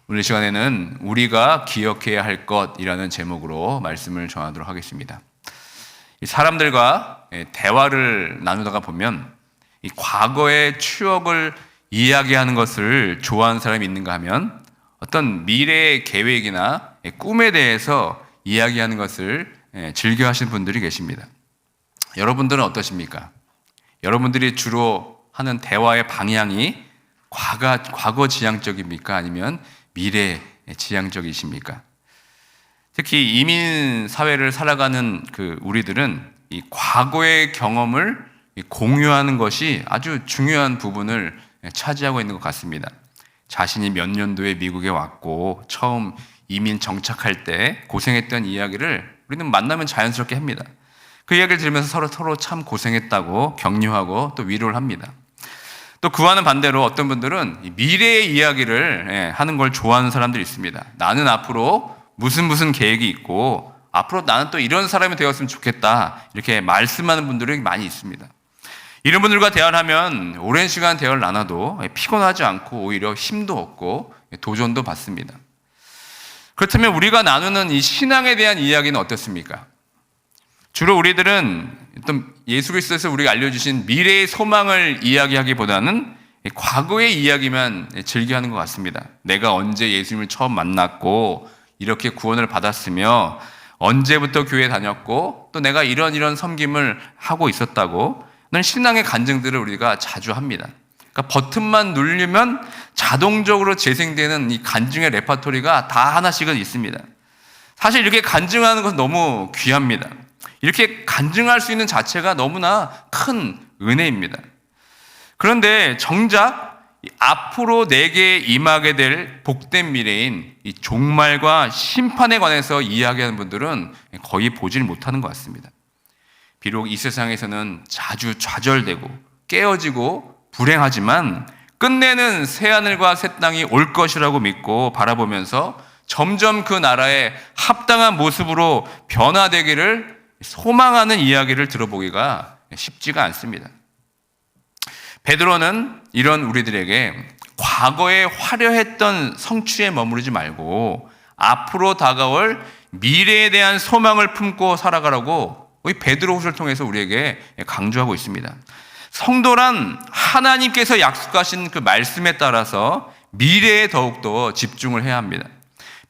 오늘 시간에는 우리가 기억해야 할 것이라는 제목으로 말씀을 전하도록 하겠습니다. 사람들과 대화를 나누다가 보면 이 과거의 추억을 이야기하는 것을 좋아하는 사람이 있는가 하면 어떤 미래의 계획이나 꿈에 대해서 이야기하는 것을 즐겨 하시는 분들이 계십니다. 여러분들은 어떠십니까? 여러분들이 주로 하는 대화의 방향이 과거 지향적입니까? 아니면 미래 지향적이십니까? 특히 이민 사회를 살아가는 우리들은 이 과거의 경험을 공유하는 것이 아주 중요한 부분을 차지하고 있는 것 같습니다. 자신이 몇 년도에 미국에 왔고 처음 이민 정착할 때 고생했던 이야기를 우리는 만나면 자연스럽게 합니다. 그 이야기를 들으면서 서로 참 고생했다고 격려하고 또 위로를 합니다. 또 그와는 반대로 어떤 분들은 미래의 이야기를 하는 걸 좋아하는 사람들이 있습니다. 나는 앞으로 무슨 계획이 있고 앞으로 나는 또 이런 사람이 되었으면 좋겠다, 이렇게 말씀하는 분들이 많이 있습니다. 이런 분들과 대화를 하면 오랜 시간 대화를 나눠도 피곤하지 않고 오히려 힘도 얻고 도전도 받습니다. 그렇다면 우리가 나누는 이 신앙에 대한 이야기는 어떻습니까? 주로 우리들은 어떤 예수 그리스도에서 우리가 알려주신 미래의 소망을 이야기하기보다는 과거의 이야기만 즐겨하는 것 같습니다. 내가 언제 예수님을 처음 만났고 이렇게 구원을 받았으며 언제부터 교회 다녔고 또 내가 이런 섬김을 하고 있었다고 하는 신앙의 간증들을 우리가 자주 합니다. 그러니까 버튼만 누르면 자동적으로 재생되는 이 간증의 레퍼토리가 다 하나씩은 있습니다. 사실 이렇게 간증하는 것은 너무 귀합니다. 이렇게 간증할 수 있는 자체가 너무나 큰 은혜입니다. 그런데 정작 앞으로 내게 임하게 될 복된 미래인 이 종말과 심판에 관해서 이야기하는 분들은 거의 보질 못하는 것 같습니다. 비록 이 세상에서는 자주 좌절되고 깨어지고 불행하지만 끝내는 새하늘과 새 땅이 올 것이라고 믿고 바라보면서 점점 그 나라의 합당한 모습으로 변화되기를 소망하는 이야기를 들어보기가 쉽지가 않습니다. 베드로는 이런 우리들에게 과거에 화려했던 성취에 머무르지 말고 앞으로 다가올 미래에 대한 소망을 품고 살아가라고 이 베드로후서를 통해서 우리에게 강조하고 있습니다. 성도란 하나님께서 약속하신 그 말씀에 따라서 미래에 더욱더 집중을 해야 합니다.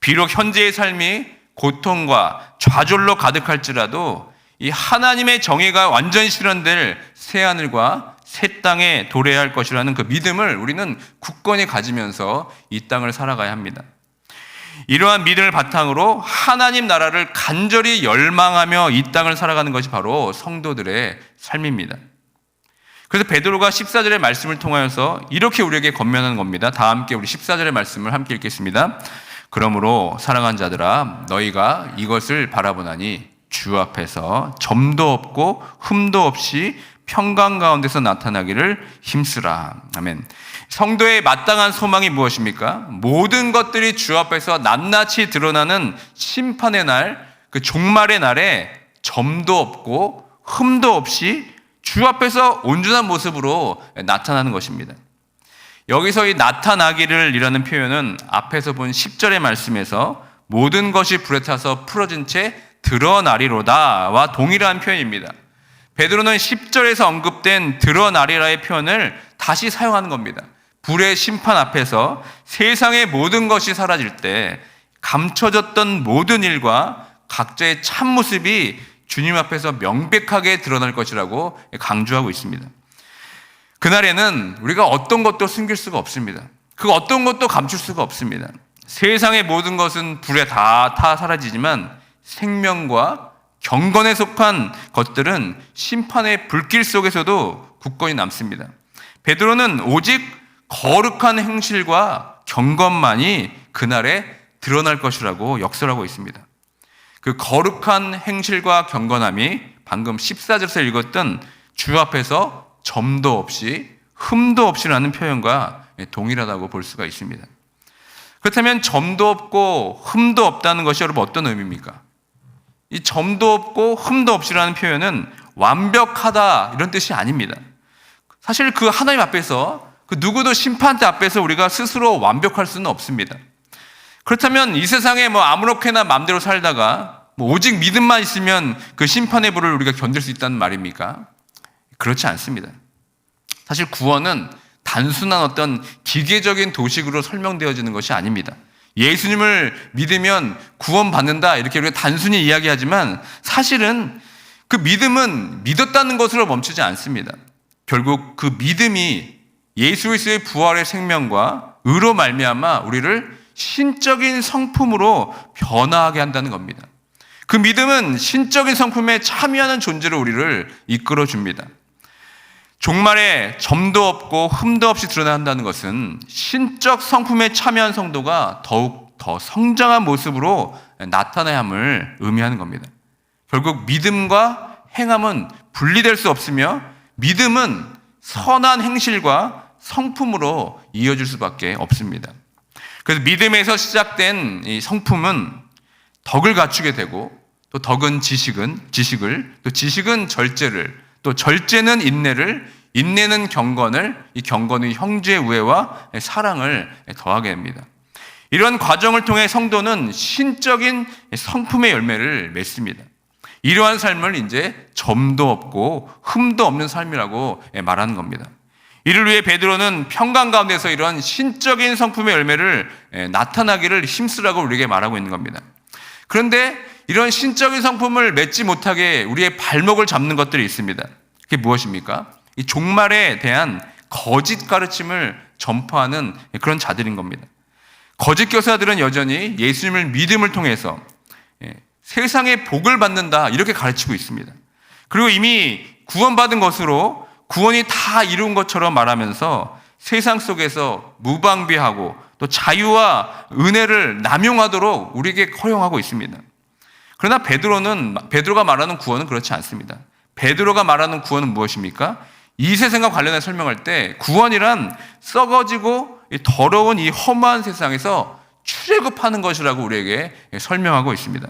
비록 현재의 삶이 고통과 좌절로 가득할지라도 이 하나님의 정의가 완전히 실현될 새하늘과 새 땅에 도래해야 할 것이라는 그 믿음을 우리는 굳건히 가지면서 이 땅을 살아가야 합니다. 이러한 믿음을 바탕으로 하나님 나라를 간절히 열망하며 이 땅을 살아가는 것이 바로 성도들의 삶입니다. 그래서 베드로가 14절의 말씀을 통하여서 이렇게 우리에게 권면하는 겁니다. 다 함께 우리 14절의 말씀을 함께 읽겠습니다. 그러므로 사랑하는 자들아, 너희가 이것을 바라보나니 주 앞에서 점도 없고 흠도 없이 평강 가운데서 나타나기를 힘쓰라. 아멘. 성도의 마땅한 소망이 무엇입니까? 모든 것들이 주 앞에서 낱낱이 드러나는 심판의 날, 그 종말의 날에 점도 없고 흠도 없이 주 앞에서 온전한 모습으로 나타나는 것입니다. 여기서 이 나타나기를 이라는 표현은 앞에서 본 10절의 말씀에서 모든 것이 불에 타서 풀어진 채 드러나리로다와 동일한 표현입니다. 베드로는 10절에서 언급된 드러나리라의 표현을 다시 사용하는 겁니다. 불의 심판 앞에서 세상의 모든 것이 사라질 때 감춰졌던 모든 일과 각자의 참모습이 주님 앞에서 명백하게 드러날 것이라고 강조하고 있습니다. 그날에는 우리가 어떤 것도 숨길 수가 없습니다. 그 어떤 것도 감출 수가 없습니다. 세상의 모든 것은 불에 다 사라지지만 생명과 경건에 속한 것들은 심판의 불길 속에서도 굳건히 남습니다. 베드로는 오직 거룩한 행실과 경건만이 그날에 드러날 것이라고 역설하고 있습니다. 그 거룩한 행실과 경건함이 방금 14절에서 읽었던 주 앞에서 점도 없이 흠도 없이라는 표현과 동일하다고 볼 수가 있습니다. 그렇다면 점도 없고 흠도 없다는 것이 여러분 어떤 의미입니까? 이 점도 없고 흠도 없이라는 표현은 완벽하다 이런 뜻이 아닙니다. 사실 그 하나님 앞에서 그 누구도 심판대 앞에서 우리가 스스로 완벽할 수는 없습니다. 그렇다면 이 세상에 아무렇게나 마음대로 살다가 오직 믿음만 있으면 그 심판의 불을 우리가 견딜 수 있다는 말입니까? 그렇지 않습니다. 사실 구원은 단순한 어떤 기계적인 도식으로 설명되어지는 것이 아닙니다. 예수님을 믿으면 구원받는다 이렇게 우리가 단순히 이야기하지만 사실은 그 믿음은 믿었다는 것으로 멈추지 않습니다. 결국 그 믿음이 예수 그리스도의 부활의 생명과 의로 말미암아 우리를 신적인 성품으로 변화하게 한다는 겁니다. 그 믿음은 신적인 성품에 참여하는 존재로 우리를 이끌어 줍니다. 종말에 점도 없고 흠도 없이 드러난다는 것은 신적 성품에 참여한 성도가 더욱 더 성장한 모습으로 나타나야 함을 의미하는 겁니다. 결국 믿음과 행함은 분리될 수 없으며 믿음은 선한 행실과 성품으로 이어질 수밖에 없습니다. 그래서 믿음에서 시작된 이 성품은 덕을 갖추게 되고 또 덕은 지식을 또 지식은 절제를 또 절제는 인내를 인내는 경건을 이 경건은 형제의 우애와 사랑을 더하게 됩니다. 이런 과정을 통해 성도는 신적인 성품의 열매를 맺습니다. 이러한 삶을 이제 점도 없고 흠도 없는 삶이라고 말하는 겁니다. 이를 위해 베드로는 평강 가운데서 이런 신적인 성품의 열매를 나타나기를 힘쓰라고 우리에게 말하고 있는 겁니다. 그런데 이런 신적인 성품을 맺지 못하게 우리의 발목을 잡는 것들이 있습니다. 그게 무엇입니까? 이 종말에 대한 거짓 가르침을 전파하는 그런 자들인 겁니다. 거짓 교사들은 여전히 예수님을 믿음을 통해서 세상에 복을 받는다 이렇게 가르치고 있습니다. 그리고 이미 구원받은 것으로 구원이 다 이룬 것처럼 말하면서 세상 속에서 무방비하고 또 자유와 은혜를 남용하도록 우리에게 허용하고 있습니다. 그러나 베드로가 말하는 구원은 그렇지 않습니다. 베드로가 말하는 구원은 무엇입니까? 이 세상과 관련해 설명할 때 구원이란 썩어지고 더러운 이 험한 세상에서 출애굽하는 것이라고 우리에게 설명하고 있습니다.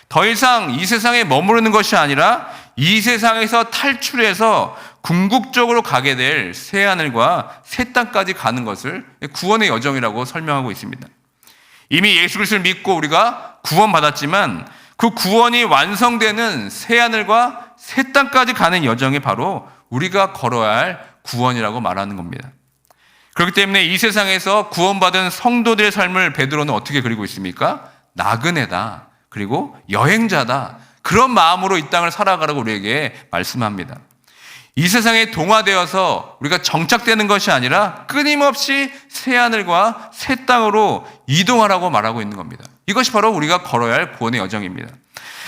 더 이상 이 세상에 머무르는 것이 아니라 이 세상에서 탈출해서 궁극적으로 가게 될 새하늘과 새 땅까지 가는 것을 구원의 여정이라고 설명하고 있습니다. 이미 예수 그리스도를 믿고 우리가 구원받았지만 그 구원이 완성되는 새하늘과 새 땅까지 가는 여정이 바로 우리가 걸어야 할 구원이라고 말하는 겁니다. 그렇기 때문에 이 세상에서 구원받은 성도들의 삶을 베드로는 어떻게 그리고 있습니까? 나그네다. 그리고 여행자다. 그런 마음으로 이 땅을 살아가라고 우리에게 말씀합니다. 이 세상에 동화되어서 우리가 정착되는 것이 아니라 끊임없이 새하늘과 새 땅으로 이동하라고 말하고 있는 겁니다. 이것이 바로 우리가 걸어야 할 구원의 여정입니다.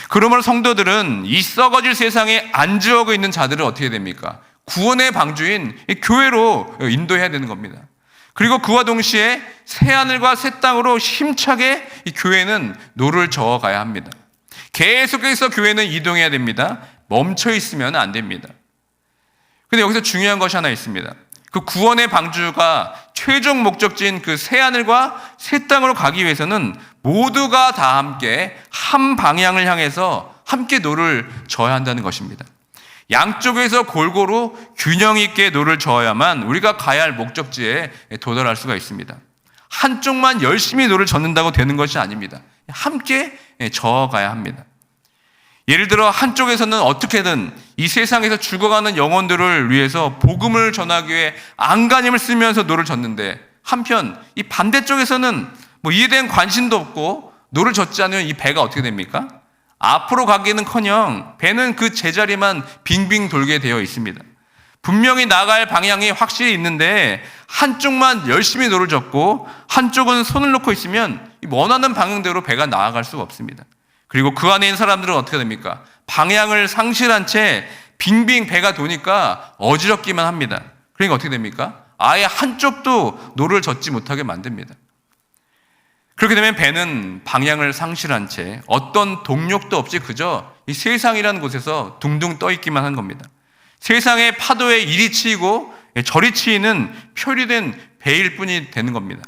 그러므로 성도들은 이 썩어질 세상에 안주하고 있는 자들을 어떻게 됩니까? 구원의 방주인 교회로 인도해야 되는 겁니다. 그리고 그와 동시에 새하늘과 새 땅으로 힘차게 이 교회는 노를 저어가야 합니다. 계속해서 교회는 이동해야 됩니다. 멈춰 있으면 안 됩니다. 근데 여기서 중요한 것이 하나 있습니다. 그 구원의 방주가 최종 목적지인 그 새하늘과 새 땅으로 가기 위해서는 모두가 다 함께 한 방향을 향해서 함께 노를 저어야 한다는 것입니다. 양쪽에서 골고루 균형 있게 노를 저어야만 우리가 가야 할 목적지에 도달할 수가 있습니다. 한쪽만 열심히 노를 젓는다고 되는 것이 아닙니다. 함께 저어가야 합니다. 예를 들어 한쪽에서는 어떻게든 이 세상에서 죽어가는 영혼들을 위해서 복음을 전하기 위해 안간힘을 쓰면서 노를 젓는데 한편 이 반대쪽에서는 이에 대한 관심도 없고 노를 젓지 않으면 이 배가 어떻게 됩니까? 앞으로 가기는커녕 배는 그 제자리만 빙빙 돌게 되어 있습니다. 분명히 나갈 방향이 확실히 있는데 한쪽만 열심히 노를 젓고 한쪽은 손을 놓고 있으면 원하는 방향대로 배가 나아갈 수가 없습니다. 그리고 그 안에 있는 사람들은 어떻게 됩니까? 방향을 상실한 채 빙빙 배가 도니까 어지럽기만 합니다. 그러니까 어떻게 됩니까? 아예 한쪽도 노를 젓지 못하게 만듭니다. 그렇게 되면 배는 방향을 상실한 채 어떤 동력도 없이 그저 이 세상이라는 곳에서 둥둥 떠 있기만 한 겁니다. 세상의 파도에 이리 치이고 저리 치이는 표류된 배일 뿐이 되는 겁니다.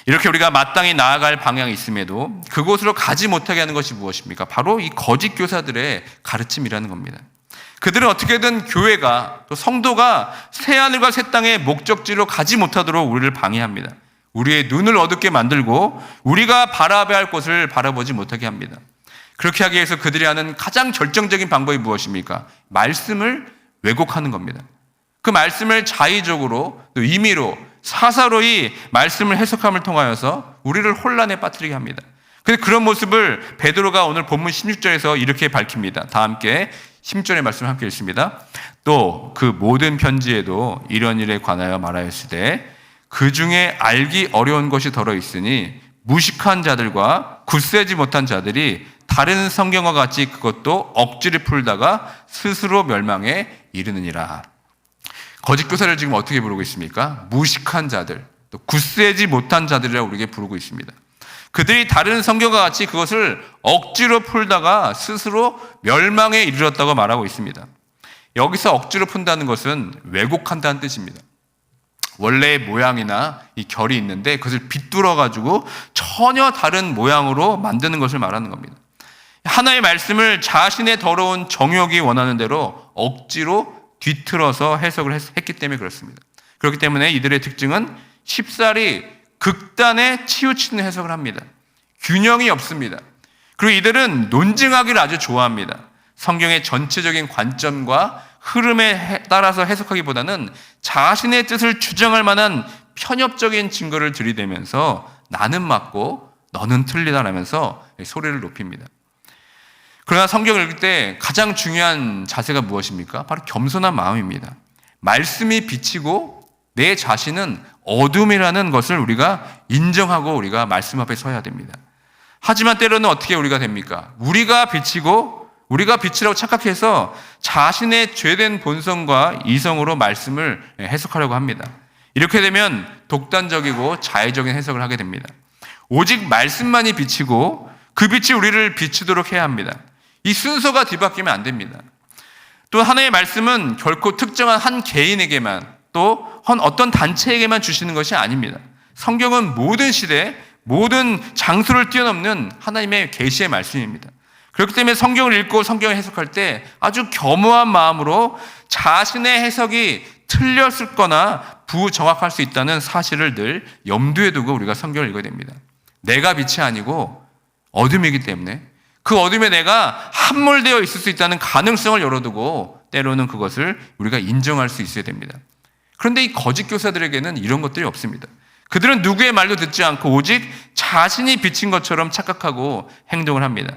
이렇게 우리가 마땅히 나아갈 방향이 있음에도 그곳으로 가지 못하게 하는 것이 무엇입니까? 바로 이 거짓 교사들의 가르침이라는 겁니다. 그들은 어떻게든 교회가 또 성도가 새하늘과 새 땅의 목적지로 가지 못하도록 우리를 방해합니다. 우리의 눈을 어둡게 만들고 우리가 바라봐야 할 곳을 바라보지 못하게 합니다. 그렇게 하기 위해서 그들이 하는 가장 결정적인 방법이 무엇입니까? 말씀을 왜곡하는 겁니다. 그 말씀을 자의적으로 또 임의로 사사로이 말씀을 해석함을 통하여서 우리를 혼란에 빠뜨리게 합니다. 그런데 그런 모습을 베드로가 오늘 본문 16절에서 이렇게 밝힙니다. 다 함께 16절의 말씀을 함께 읽습니다. 또 그 모든 편지에도 이런 일에 관하여 말하였으되 그 중에 알기 어려운 것이 더러 있으니 무식한 자들과 굳세지 못한 자들이 다른 성경과 같이 그것도 억지를 풀다가 스스로 멸망에 이르느니라. 거짓 교사를 지금 어떻게 부르고 있습니까? 무식한 자들, 또 굳세지 못한 자들이라고 우리에게 부르고 있습니다. 그들이 다른 성경과 같이 그것을 억지로 풀다가 스스로 멸망에 이르렀다고 말하고 있습니다. 여기서 억지로 푼다는 것은 왜곡한다는 뜻입니다. 원래의 모양이나 이 결이 있는데 그것을 비뚤어 가지고 전혀 다른 모양으로 만드는 것을 말하는 겁니다. 하나의 말씀을 자신의 더러운 정욕이 원하는 대로 억지로 뒤틀어서 해석을 했기 때문에 그렇습니다. 그렇기 때문에 이들의 특징은 쉽사리 극단에 치우치는 해석을 합니다. 균형이 없습니다. 그리고 이들은 논증하기를 아주 좋아합니다. 성경의 전체적인 관점과 흐름에 따라서 해석하기보다는 자신의 뜻을 주장할 만한 편협적인 증거를 들이대면서 나는 맞고 너는 틀리다라면서 소리를 높입니다. 그러나 성경을 읽을 때 가장 중요한 자세가 무엇입니까? 바로 겸손한 마음입니다. 말씀이 비치고 내 자신은 어둠이라는 것을 우리가 인정하고 우리가 말씀 앞에 서야 됩니다. 하지만 때로는 어떻게 우리가 됩니까? 우리가 비치고 우리가 빛이라고 착각해서 자신의 죄된 본성과 이성으로 말씀을 해석하려고 합니다. 이렇게 되면 독단적이고 자의적인 해석을 하게 됩니다. 오직 말씀만이 비치고 그 빛이 우리를 비추도록 해야 합니다. 이 순서가 뒤바뀌면 안 됩니다. 또 하나의 말씀은 결코 특정한 한 개인에게만 또 어떤 단체에게만 주시는 것이 아닙니다. 성경은 모든 시대, 모든 장소를 뛰어넘는 하나님의 계시의 말씀입니다. 그렇기 때문에 성경을 읽고 성경을 해석할 때 아주 겸허한 마음으로 자신의 해석이 틀렸을 거나 부정확할 수 있다는 사실을 늘 염두에 두고 우리가 성경을 읽어야 됩니다. 내가 빛이 아니고 어둠이기 때문에 그 어둠에 내가 함몰되어 있을 수 있다는 가능성을 열어두고 때로는 그것을 우리가 인정할 수 있어야 됩니다. 그런데 이 거짓 교사들에게는 이런 것들이 없습니다. 그들은 누구의 말도 듣지 않고 오직 자신이 비친 것처럼 착각하고 행동을 합니다.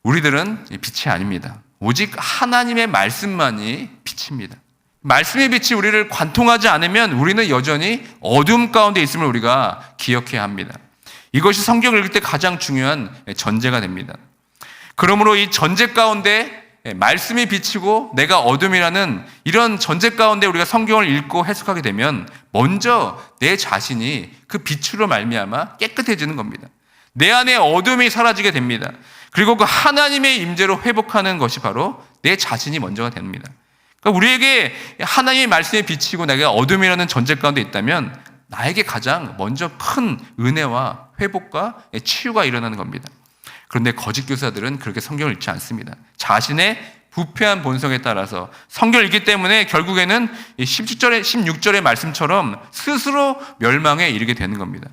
우리들은 빛이 아닙니다. 오직 하나님의 말씀만이 빛입니다. 말씀의 빛이 우리를 관통하지 않으면 우리는 여전히 어둠 가운데 있음을 우리가 기억해야 합니다. 이것이 성경을 읽을 때 가장 중요한 전제가 됩니다. 그러므로 이 전제 가운데 말씀이 비치고 내가 어둠이라는 이런 전제 가운데 우리가 성경을 읽고 해석하게 되면 먼저 내 자신이 그 빛으로 말미암아 깨끗해지는 겁니다. 내 안에 어둠이 사라지게 됩니다. 그리고 그 하나님의 임재로 회복하는 것이 바로 내 자신이 먼저가 됩니다. 그러니까 우리에게 하나님의 말씀에 비치고 내가 어둠이라는 전제 가운데 있다면 나에게 가장 먼저 큰 은혜와 회복과 치유가 일어나는 겁니다. 그런데 거짓 교사들은 그렇게 성경을 읽지 않습니다. 자신의 부패한 본성에 따라서 성경을 읽기 때문에 결국에는 16절의 말씀처럼 스스로 멸망에 이르게 되는 겁니다.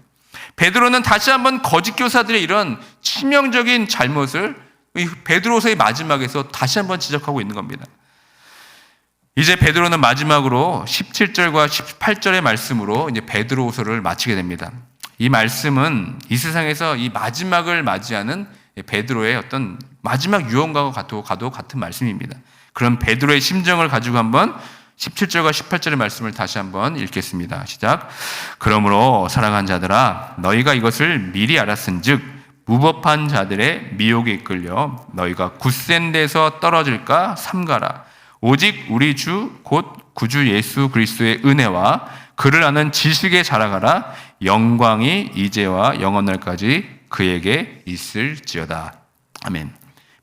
베드로는 다시 한번 거짓 교사들의 이런 치명적인 잘못을 베드로서의 마지막에서 다시 한번 지적하고 있는 겁니다. 이제 베드로는 마지막으로 17절과 18절의 말씀으로 이제 베드로후서를 마치게 됩니다. 이 말씀은 이 세상에서 이 마지막을 맞이하는 베드로의 어떤 마지막 유언과도 같은 말씀입니다. 그런 베드로의 심정을 가지고 한번 17절과 18절의 말씀을 다시 한번 읽겠습니다. 시작. 그러므로 사랑하는 자들아 너희가 이것을 미리 알았은즉 무법한 자들의 미혹에 이끌려 너희가 굳센 데서 떨어질까 삼가라. 오직 우리 주 곧 구주 예수 그리스도의 은혜와 그를 아는 지식에 자라가라. 영광이 이제와 영원날까지 그에게 있을지어다. 아멘.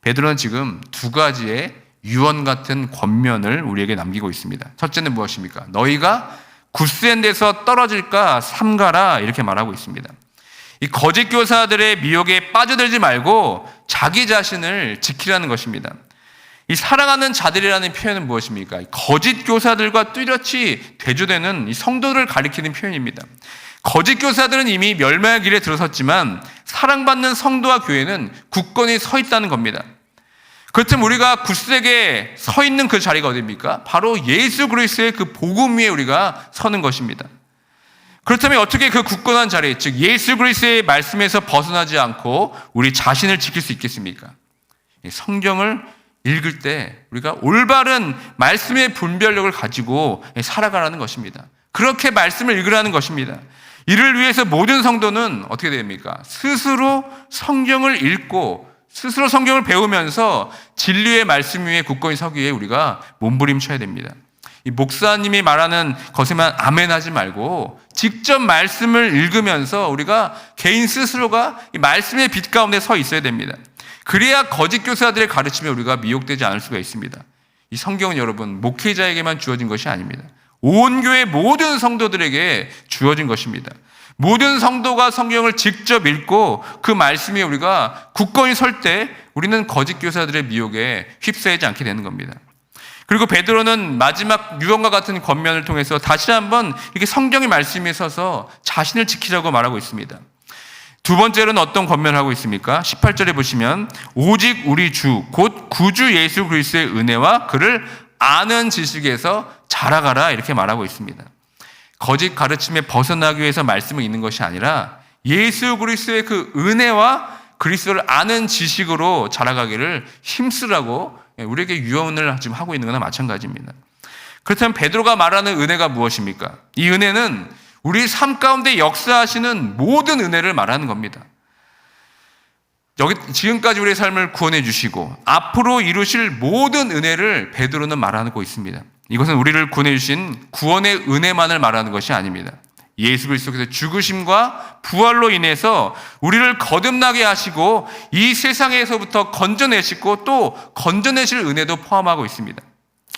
베드로는 지금 두 가지의 유언 같은 권면을 우리에게 남기고 있습니다. 첫째는 무엇입니까? 너희가 굳센 데서 떨어질까 삼가라 이렇게 말하고 있습니다. 이 거짓 교사들의 미혹에 빠져들지 말고 자기 자신을 지키라는 것입니다. 이 사랑하는 자들이라는 표현은 무엇입니까? 거짓 교사들과 뚜렷이 대조되는 이 성도를 가리키는 표현입니다. 거짓 교사들은 이미 멸망의 길에 들어섰지만 사랑받는 성도와 교회는 굳건히 서 있다는 겁니다. 그렇다면 우리가 굳세게 서 있는 그 자리가 어디입니까? 바로 예수 그리스도의 그 복음 위에 우리가 서는 것입니다. 그렇다면 어떻게 그 굳건한 자리, 즉 예수 그리스도의 말씀에서 벗어나지 않고 우리 자신을 지킬 수 있겠습니까? 성경을 읽을 때 우리가 올바른 말씀의 분별력을 가지고 살아가라는 것입니다. 그렇게 말씀을 읽으라는 것입니다. 이를 위해서 모든 성도는 어떻게 됩니까? 스스로 성경을 읽고 스스로 성경을 배우면서 진리의 말씀 위에 굳건히 서기 위해 우리가 몸부림쳐야 됩니다. 이 목사님이 말하는 것에만 아멘하지 말고 직접 말씀을 읽으면서 우리가 개인 스스로가 이 말씀의 빛 가운데 서 있어야 됩니다. 그래야 거짓 교사들의 가르침에 우리가 미혹되지 않을 수가 있습니다. 이 성경은 여러분 목회자에게만 주어진 것이 아닙니다. 온 교회 모든 성도들에게 주어진 것입니다. 모든 성도가 성경을 직접 읽고 그 말씀에 우리가 굳건히 설 때 우리는 거짓 교사들의 미혹에 휩싸이지 않게 되는 겁니다. 그리고 베드로는 마지막 유언과 같은 권면을 통해서 다시 한번 이렇게 성경의 말씀에 서서 자신을 지키라고 말하고 있습니다. 두 번째로는 어떤 권면을 하고 있습니까? 18절에 보시면 오직 우리 주 곧 구주 예수 그리스도의 은혜와 그를 아는 지식에서 자라가라 이렇게 말하고 있습니다. 거짓 가르침에 벗어나기 위해서 말씀을 읽는 것이 아니라 예수 그리스도의 그 은혜와 그리스도를 아는 지식으로 자라가기를 힘쓰라고 우리에게 유언을 지금 하고 있는 거나 마찬가지입니다. 그렇다면 베드로가 말하는 은혜가 무엇입니까? 이 은혜는 우리 삶 가운데 역사하시는 모든 은혜를 말하는 겁니다. 지금까지 우리의 삶을 구원해 주시고 앞으로 이루실 모든 은혜를 베드로는 말하고 있습니다. 이것은 우리를 구원해 주신 구원의 은혜만을 말하는 것이 아닙니다. 예수 그리스도께서 죽으심과 부활로 인해서 우리를 거듭나게 하시고 이 세상에서부터 건져내시고 또 건져내실 은혜도 포함하고 있습니다.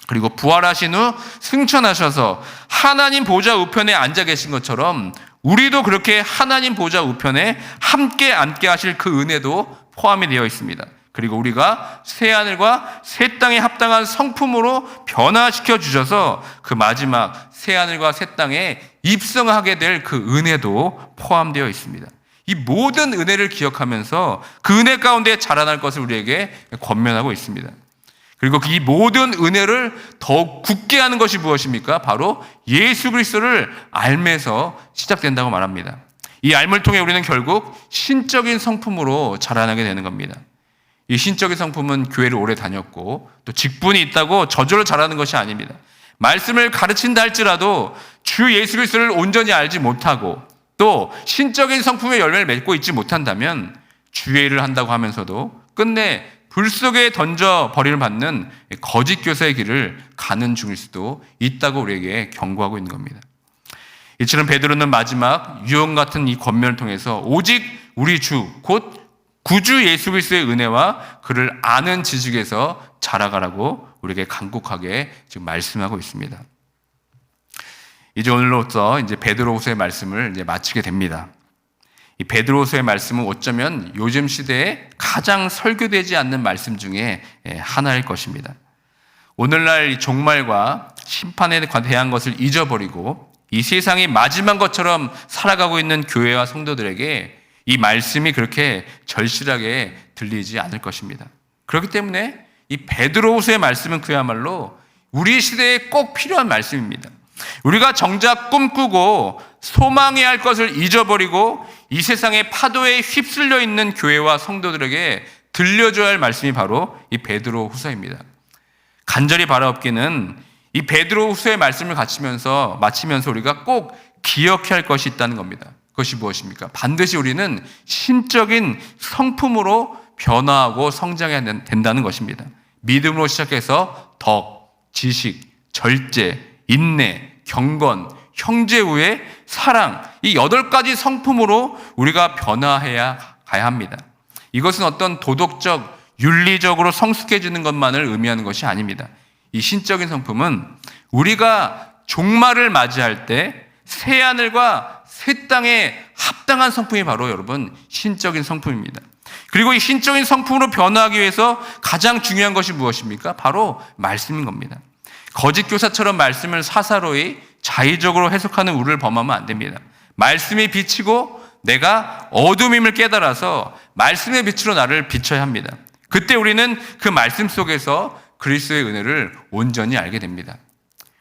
그리고 부활하신 후 승천하셔서 하나님 보좌 우편에 앉아 계신 것처럼 우리도 그렇게 하나님 보좌 우편에 함께 앉게 하실 그 은혜도 포함이 되어 있습니다. 그리고 우리가 새하늘과 새 땅에 합당한 성품으로 변화시켜 주셔서 그 마지막 새하늘과 새 땅에 입성하게 될 그 은혜도 포함되어 있습니다. 이 모든 은혜를 기억하면서 그 은혜 가운데 자라날 것을 우리에게 권면하고 있습니다. 그리고 이 모든 은혜를 더욱 굳게 하는 것이 무엇입니까? 바로 예수 그리스도를 알면서 시작된다고 말합니다. 이 알을 통해 우리는 결국 신적인 성품으로 자라나게 되는 겁니다. 이 신적인 성품은 교회를 오래 다녔고 또 직분이 있다고 저절로 자라는 것이 아닙니다. 말씀을 가르친다 할지라도 주 예수 그리스도를 온전히 알지 못하고 또 신적인 성품의 열매를 맺고 있지 못한다면 주의 일을 한다고 하면서도 끝내 불 속에 던져 버림을 받는 거짓 교사의 길을 가는 중일 수도 있다고 우리에게 경고하고 있는 겁니다. 이처럼 베드로는 마지막 유언 같은 이 권면을 통해서 오직 우리 주 곧 구주 예수 그리스도의 은혜와 그를 아는 지식에서 자라가라고 우리에게 간곡하게 지금 말씀하고 있습니다. 이제 오늘로부터 이제 베드로후서의 말씀을 이제 마치게 됩니다. 이 베드로후서의 말씀은 어쩌면 요즘 시대에 가장 설교되지 않는 말씀 중에 하나일 것입니다. 오늘날 이 종말과 심판에 대한 것을 잊어버리고 이 세상이 마지막 것처럼 살아가고 있는 교회와 성도들에게 이 말씀이 그렇게 절실하게 들리지 않을 것입니다. 그렇기 때문에 이 베드로후서의 말씀은 그야말로 우리 시대에 꼭 필요한 말씀입니다. 우리가 정작 꿈꾸고 소망해야 할 것을 잊어버리고 이 세상의 파도에 휩쓸려 있는 교회와 성도들에게 들려줘야 할 말씀이 바로 이 베드로후서입니다. 간절히 바라옵기는 이 베드로후서의 말씀을 마치면서 우리가 꼭 기억해야 할 것이 있다는 겁니다. 그것이 무엇입니까? 반드시 우리는 신적인 성품으로 변화하고 성장해야 된다는 것입니다. 믿음으로 시작해서 덕, 지식, 절제, 인내, 경건, 형제우애, 사랑 이 8가지 성품으로 우리가 변화해야 가야 합니다. 이것은 어떤 도덕적, 윤리적으로 성숙해지는 것만을 의미하는 것이 아닙니다. 이 신적인 성품은 우리가 종말을 맞이할 때 새하늘과 새 땅에 합당한 성품이 바로 여러분 신적인 성품입니다. 그리고 이 신적인 성품으로 변화하기 위해서 가장 중요한 것이 무엇입니까? 바로 말씀인 겁니다. 거짓 교사처럼 말씀을 사사로이 자의적으로 해석하는 우를 범하면 안 됩니다. 말씀이 빛이고 내가 어둠임을 깨달아서 말씀의 빛으로 나를 비춰야 합니다. 그때 우리는 그 말씀 속에서 그리스도의 은혜를 온전히 알게 됩니다.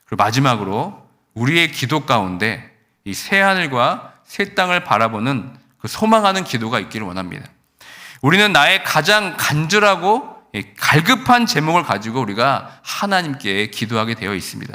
그리고 마지막으로 우리의 기도 가운데 이 새하늘과 새 땅을 바라보는 그 소망하는 기도가 있기를 원합니다. 우리는 나의 가장 간절하고 갈급한 제목을 가지고 우리가 하나님께 기도하게 되어 있습니다.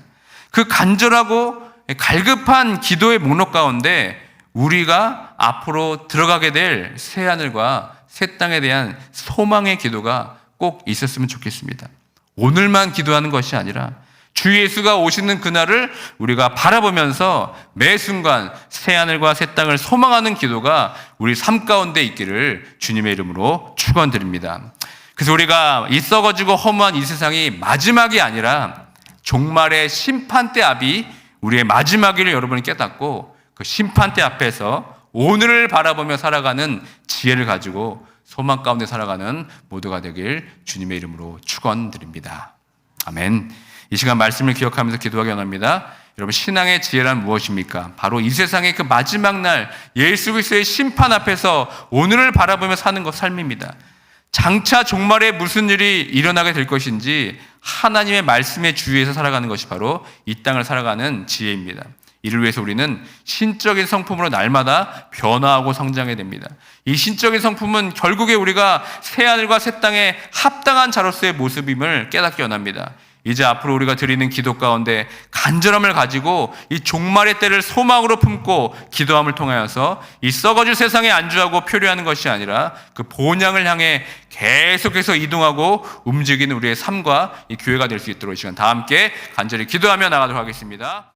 그 간절하고 갈급한 기도의 목록 가운데 우리가 앞으로 들어가게 될 새하늘과 새 땅에 대한 소망의 기도가 꼭 있었으면 좋겠습니다. 오늘만 기도하는 것이 아니라 주 예수가 오시는 그날을 우리가 바라보면서 매 순간 새하늘과 새 땅을 소망하는 기도가 우리 삶 가운데 있기를 주님의 이름으로 축원드립니다. 그래서 우리가 이 썩어지고 허무한 이 세상이 마지막이 아니라 종말의 심판대 앞이 우리의 마지막이를 여러분이 깨닫고 그 심판대 앞에서 오늘을 바라보며 살아가는 지혜를 가지고 소망 가운데 살아가는 모두가 되길 주님의 이름으로 축원드립니다. 아멘. 이 시간 말씀을 기억하면서 기도하기 원합니다. 여러분, 신앙의 지혜란 무엇입니까? 바로 이 세상의 그 마지막 날 예수 그리스도의 심판 앞에서 오늘을 바라보며 사는 것 삶입니다. 장차 종말에 무슨 일이 일어나게 될 것인지 하나님의 말씀의 주위에서 살아가는 것이 바로 이 땅을 살아가는 지혜입니다. 이를 위해서 우리는 신적인 성품으로 날마다 변화하고 성장해야 됩니다. 이 신적인 성품은 결국에 우리가 새하늘과 새 땅에 합당한 자로서의 모습임을 깨닫기 원합니다. 이제 앞으로 우리가 드리는 기도 가운데 간절함을 가지고 이 종말의 때를 소망으로 품고 기도함을 통하여서 이 썩어질 세상에 안주하고 표류하는 것이 아니라 그 본향을 향해 계속해서 이동하고 움직이는 우리의 삶과 이 교회가 될 수 있도록 이 시간 다 함께 간절히 기도하며 나가도록 하겠습니다.